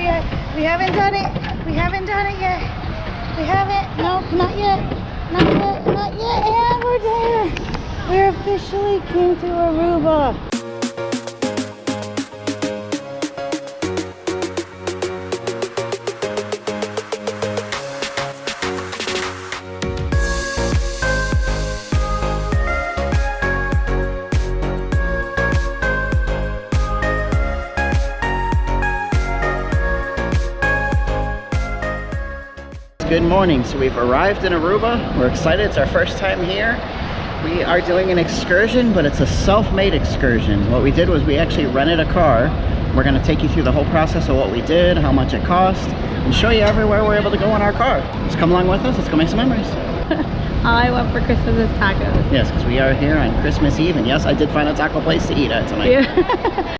yet. We haven't done it. We haven't done it yet. We haven't. Nope, not yet. Not yet. Not yet. And we're there. We're officially came to Aruba. Good morning. So we've arrived in Aruba. We're excited. It's our first time here. We are doing an excursion, but it's a self-made excursion. What we did was we actually rented a car. We're going to take you through the whole process of what we did, how much it cost, and show you everywhere we're able to go in our car. Just come along with us. Let's go make some memories. All I want for Christmas is tacos. Yes, because we are here on Christmas Eve, and yes, I did find a taco place to eat at tonight. Yeah.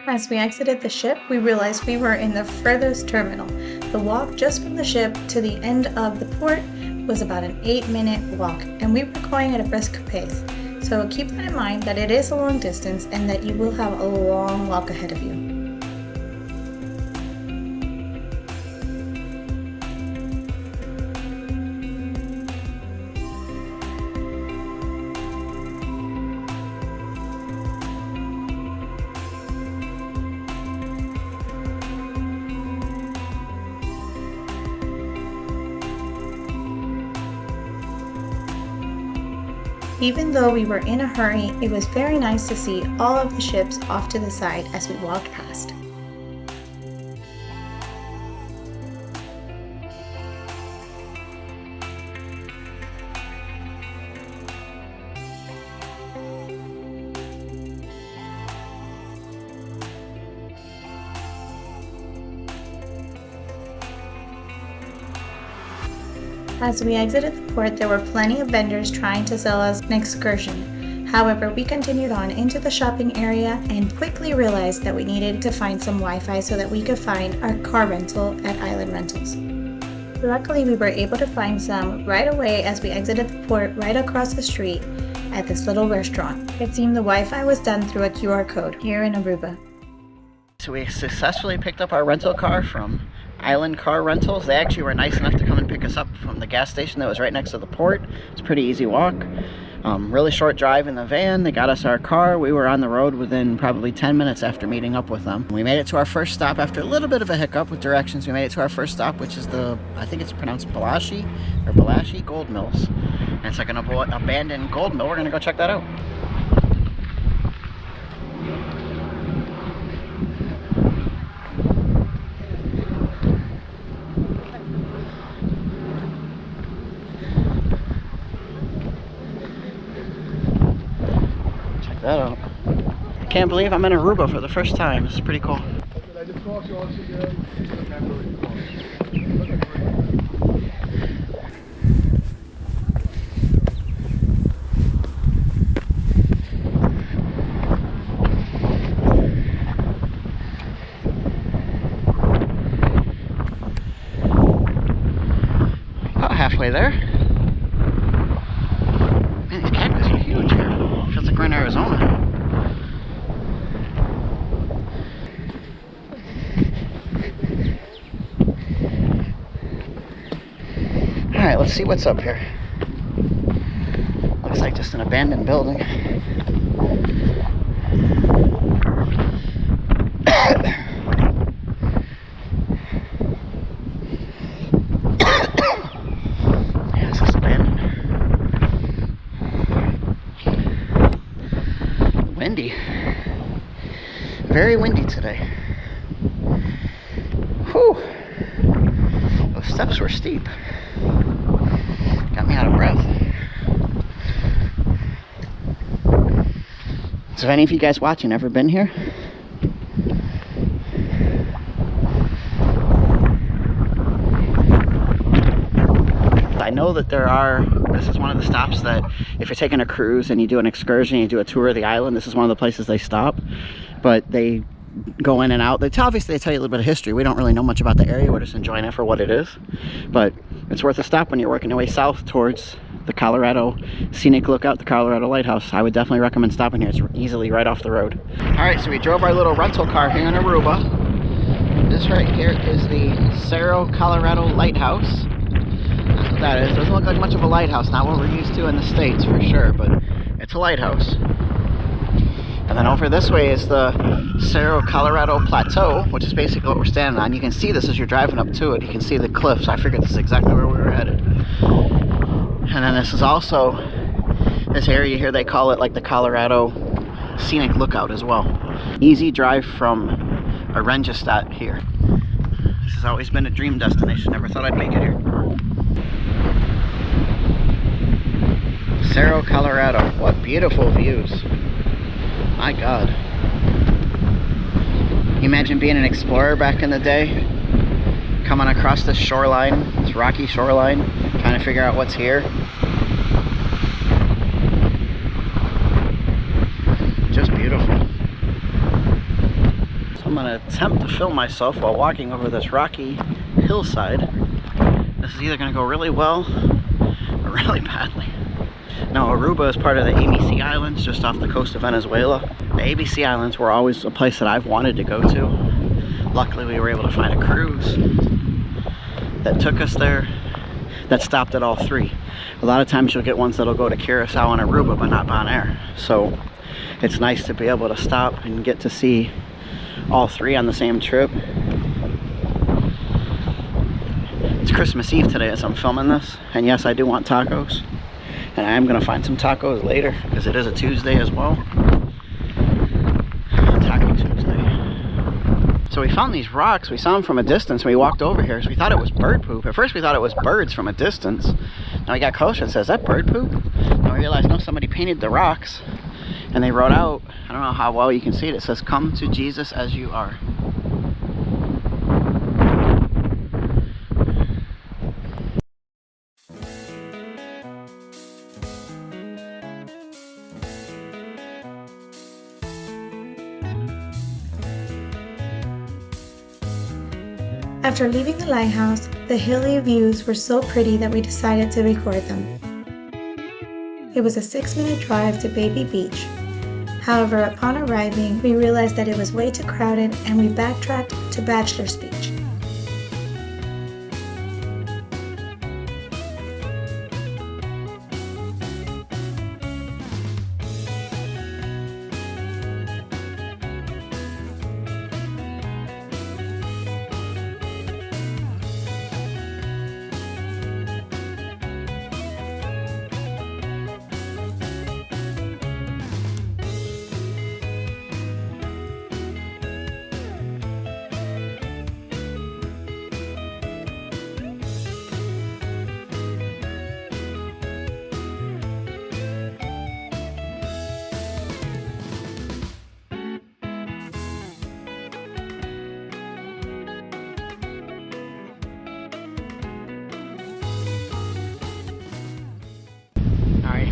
As we exited the ship, we realized we were in the furthest terminal. The walk just from the ship to the end of the port was about an 8-minute walk, and we were going at a brisk pace. So keep that in mind, that it is a long distance and that you will have a long walk ahead of you. Even though we were in a hurry, it was very nice to see all of the ships off to the side as we walked past. As we exited the port, there were plenty of vendors trying to sell us an excursion. However, we continued on into the shopping area and quickly realized that we needed to find some Wi-Fi so that we could find our car rental at Island Rentals. Luckily, we were able to find some right away as we exited the port right across the street at this little restaurant. It seemed the Wi-Fi was done through a QR code here in Aruba. So we successfully picked up our rental car from Island Car Rentals. They actually were nice enough to come and pick us up from the gas station that was right next to the port. It's a pretty easy walk. Really short drive in the van. They got us our car. We were on the road within probably 10 minutes after meeting up with them. We made it to our first stop after a little bit of a hiccup with directions. We made it to our first stop, which is the, I think it's pronounced Balashi or Balashi Gold Mills. And it's like an abandoned gold mill. We're gonna go check that out. That out. I can't believe I'm in Aruba for the first time. This is pretty cool. About halfway there. Man, these cactus are huge here. Feels like we're in Arizona. Alright, let's see what's up here. Looks like just an abandoned building. Yeah, this is abandoned. Windy. Very windy today. Whew. Those steps were steep. Got me out of breath. So have any of you guys watching ever been here? I know that this is one of the stops that if you're taking a cruise and you do an excursion, you do a tour of the island, this is one of the places they stop. But they go in and out. Obviously they tell you a little bit of history. We don't really know much about the area. We're just enjoying it for what it is. But it's worth a stop when you're working your way south towards the Colorado Scenic Lookout, the Colorado Lighthouse. I would definitely recommend stopping here. It's easily right off the road. Alright, so we drove our little rental car here in Aruba. This right here is the Sero, Colorado Lighthouse. That's what that is. Doesn't look like much of a lighthouse, not what we're used to in the States for sure, but it's a lighthouse. And then over this way is the Sero, Colorado Plateau, which is basically what we're standing on. You can see this as you're driving up to it. You can see the cliffs. I figured this is exactly where we were headed. And then this is also, this area here, they call it like the Colorado Scenic Lookout as well. Easy drive from Oranjestad here. This has always been a dream destination. Never thought I'd make it here. Sero, Colorado. What beautiful views. My God. You imagine being an explorer back in the day, coming across this shoreline, this rocky shoreline, trying to figure out what's here. Just beautiful. So I'm going to attempt to film myself while walking over this rocky hillside. This is either going to go really well or really badly. Now, Aruba is part of the ABC Islands, just off the coast of Venezuela. The ABC Islands were always a place that I've wanted to go to. Luckily, we were able to find a cruise that took us there, that stopped at all three. A lot of times you'll get ones that'll go to Curacao and Aruba, but not Bonaire. So it's nice to be able to stop and get to see all three on the same trip. It's Christmas Eve today as I'm filming this, and yes, I do want tacos. And I am going to find some tacos later, because it is a Tuesday as well. Taco Tuesday. So we found these rocks. We saw them from a distance when we walked over here. So we thought it was bird poop. At first we thought it was birds from a distance. Now we got closer and said, is that bird poop? And we realized, no, somebody painted the rocks. And they wrote out, I don't know how well you can see it. It says, come to Jesus as you are. After leaving the lighthouse, the hilly views were so pretty that we decided to record them. It was a 6-minute drive to Baby Beach. However, upon arriving, we realized that it was way too crowded and we backtracked to Bachelor's Beach.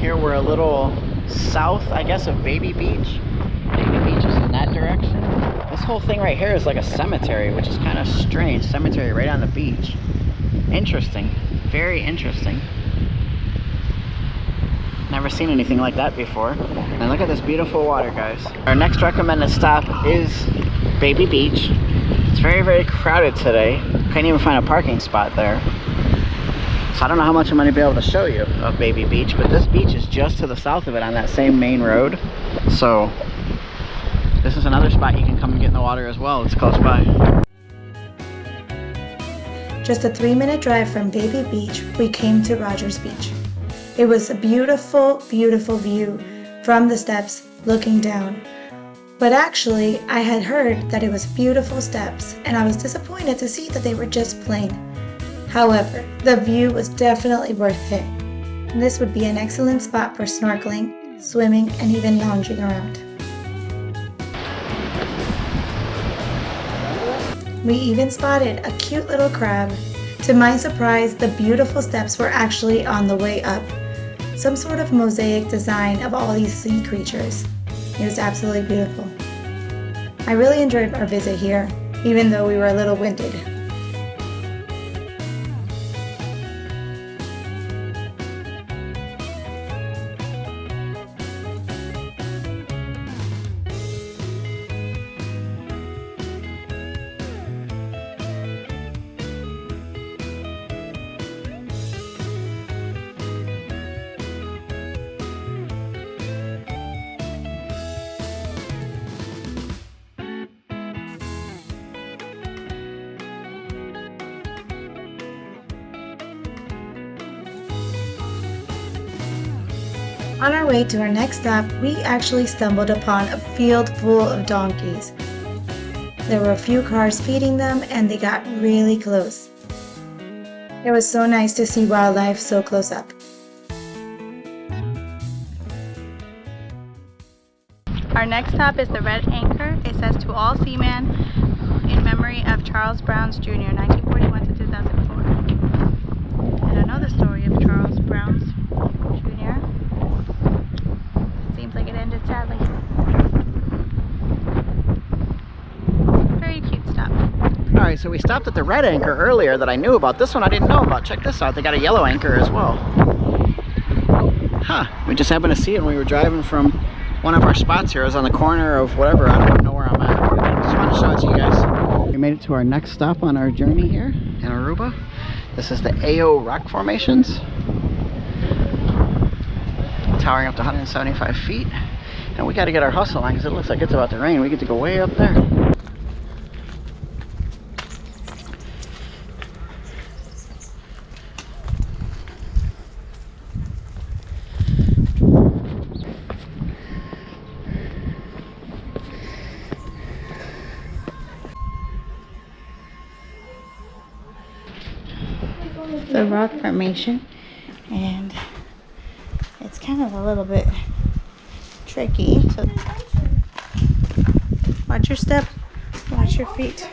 Here we're a little south, I guess, of Baby Beach. Baby Beach is in that direction. This whole thing right here is like a cemetery, which is kind of strange. Cemetery right on the beach. Interesting. Very interesting. Never seen anything like that before. And look at this beautiful water, guys. Our next recommended stop is Baby Beach. It's very, very crowded today. Couldn't even find a parking spot there. So I don't know how much I'm going to be able to show you of Baby Beach, but this beach is just to the south of it on that same main road. So this is another spot you can come and get in the water as well. It's close by. Just a 3-minute drive from Baby Beach, we came to Rogers Beach. It was a beautiful, beautiful view from the steps looking down. But actually, I had heard that it was beautiful steps, and I was disappointed to see that they were just plain. However, the view was definitely worth it. This would be an excellent spot for snorkeling, swimming, and even lounging around. We even spotted a cute little crab. To my surprise, the beautiful steps were actually on the way up. Some sort of mosaic design of all these sea creatures. It was absolutely beautiful. I really enjoyed our visit here, even though we were a little winded. On our way to our next stop, we actually stumbled upon a field full of donkeys. There were a few cars feeding them and they got really close. It was so nice to see wildlife so close up. Our next stop is the Red Anchor. It says to all seamen in memory of Charles Browns Jr., 1941 to 2004. I don't know the story of Charles Browns Jr. It seems like it ended sadly. Very cute stop. Alright, so we stopped at the Red Anchor earlier that I knew about. This one I didn't know about. Check this out. They got a yellow anchor as well. Huh. We just happened to see it when we were driving from one of our spots here. It was on the corner of whatever. I don't even know where I'm at. Just wanted to show it to you guys. We made it to our next stop on our journey here in Aruba. This is the Ayo Rock Formations. Towering up to 175 feet. And we got to get our hustle on because it looks like it's about to rain. We get to go way up there. The rock formation, and it's kind of a little bit tricky, so watch your step, watch your feet.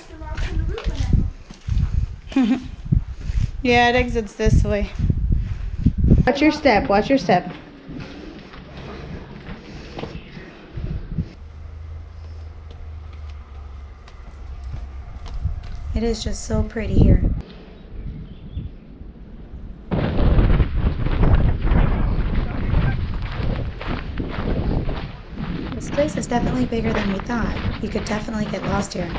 Yeah, it exits this way. Watch your step, watch your step. It is just so pretty here. This place is definitely bigger than we thought. You could definitely get lost here.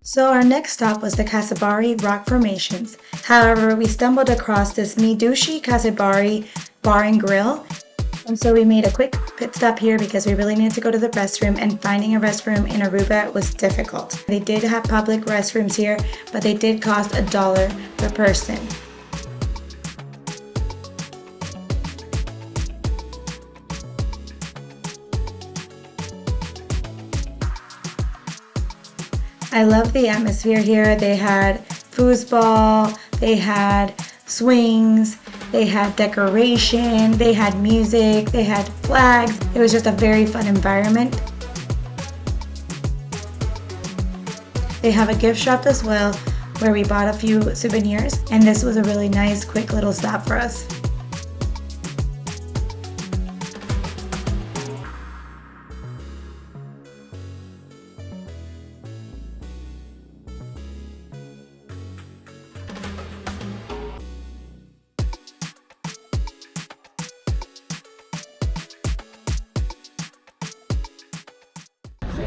So our next stop was the Casibari Rock Formations. However, we stumbled across this Dushi Casibari Bar and Grill. And so we made a quick pit stop here because we really needed to go to the restroom, and finding a restroom in Aruba was difficult. They did have public restrooms here, but they did cost $1 per person. I love the atmosphere here. They had foosball, they had swings, they had decoration, they had music, they had flags. It was just a very fun environment. They have a gift shop as well where we bought a few souvenirs, and this was a really nice quick little stop for us.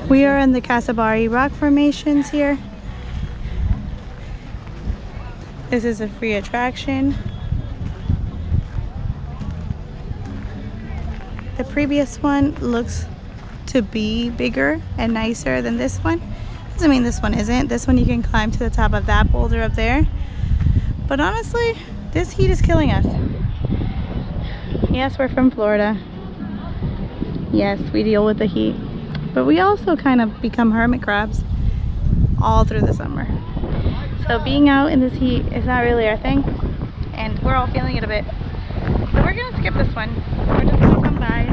We are in the Casibari Rock Formations here. This is a free attraction. The previous one looks to be bigger and nicer than this one. Doesn't mean this one isn't. This one you can climb to the top of that boulder up there. But honestly, this heat is killing us. Yes, we're from Florida. Yes, we deal with the heat. But we also kind of become hermit crabs all through the summer. So being out in this heat is not really our thing, and we're all feeling it a bit. So we're gonna skip this one. We're just gonna come by,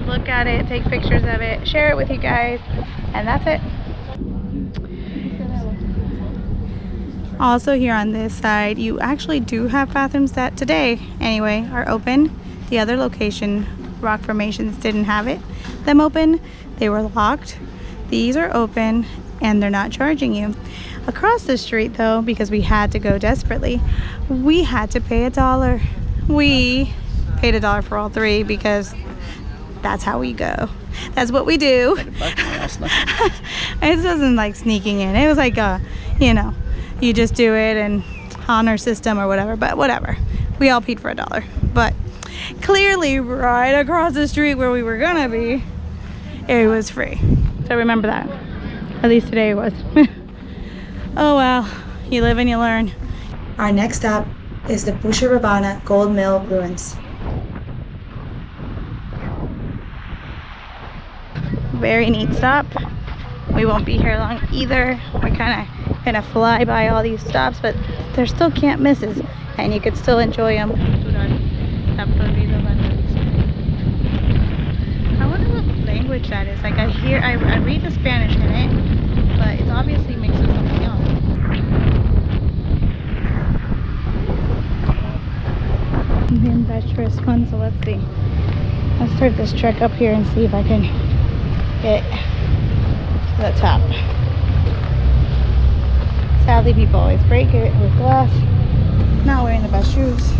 look at it, take pictures of it, share it with you guys, and that's it. Also here on this side, you actually do have bathrooms that today, anyway, are open. The other location, Rock Formations, didn't have them open. They were locked. These are open and they're not charging you. Across the street though, because we had to go desperately, we had to pay $1. We paid $1 for all three because that's how we go. That's what we do. It wasn't like sneaking in. It was like you know, you just do it and honor system or whatever, but whatever. We all paid for $1. clearly right across the street where we were gonna be, it was free. So remember that. At least today it was. Oh well, you live and you learn. Our next stop is the Bushiribana Gold Mill Ruins. Very neat stop. We won't be here long either. We're kind of gonna fly by all these stops, but there still can't misses, and you could still enjoy them. I wonder what language that is. Like I read the Spanish in it, but it's obviously mixed with something else. The adventure is fun, so let's see. Let's start this trek up here and see if I can get to the top. Sadly, people always break it with glass. Not wearing the best shoes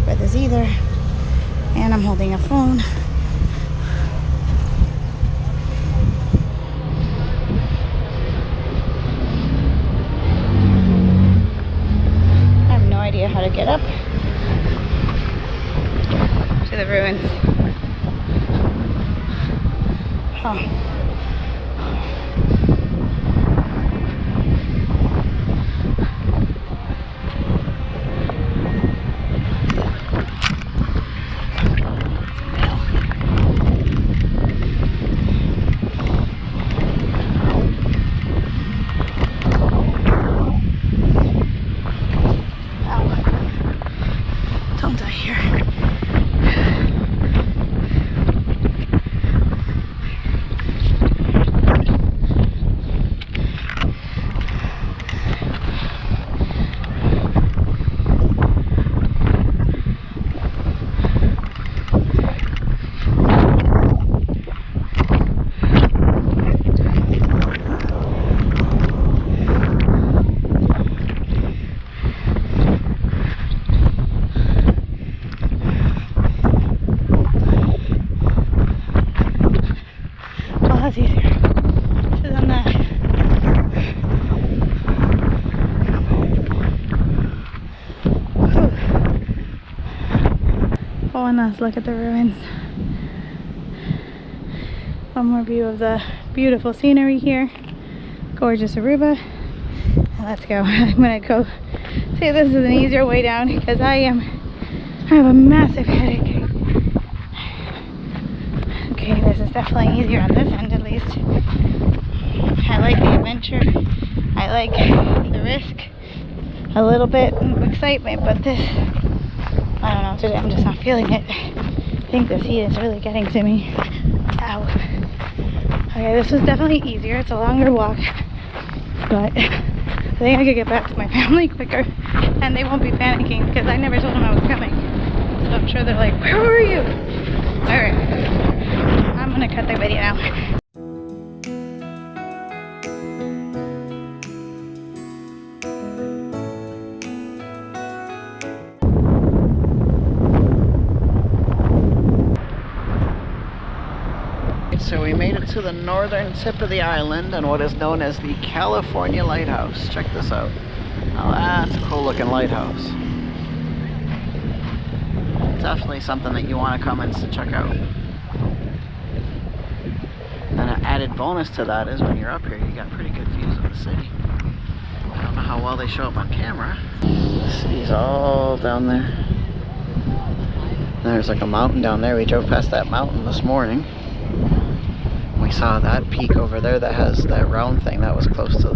for this either. And I'm holding a phone. I have no idea how to get up to the ruins. Huh. Let's look at the ruins. One more view of the beautiful scenery here. Gorgeous Aruba. And let's go. I'm gonna go see, this is an easier way down because I have a massive headache. Okay, this is definitely easier on this end at least. I like the adventure. I like the risk. A little bit of excitement, but this, I don't know, today I'm just not feeling it. I think this heat is really getting to me. Ow. Okay, this was definitely easier. It's a longer walk, but I think I could get back to my family quicker, and they won't be panicking because I never told them I was coming. So I'm sure they're like, where were you? Alright, I'm gonna cut the video now. So we made it to the northern tip of the island and what is known as the California Lighthouse. Check this out. Now that's a cool looking lighthouse. Definitely something that you want to come and check out. And an added bonus to that is when you're up here, you got pretty good views of the city. I don't know how well they show up on camera. The city's all down there. There's like a mountain down there. We drove past that mountain this morning. We saw that peak over there that has that round thing that was close to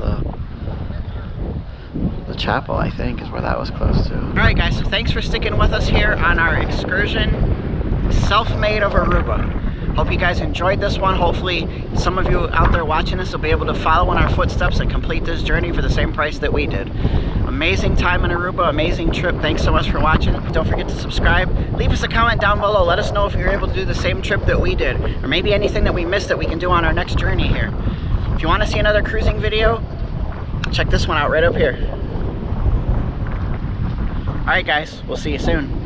the chapel, I think, is where that was close to. Alright guys, so thanks for sticking with us here on our excursion, self-made of Aruba. Hope you guys enjoyed this one. Hopefully some of you out there watching this will be able to follow in our footsteps and complete this journey for the same price that we did. Amazing time in Aruba, amazing trip. Thanks so much for watching. Don't forget to subscribe. Leave us a comment down below. Let us know if you're able to do the same trip that we did, or maybe anything that we missed that we can do on our next journey here. If you want to see another cruising video, check this one out right up here. Alright guys, we'll see you soon.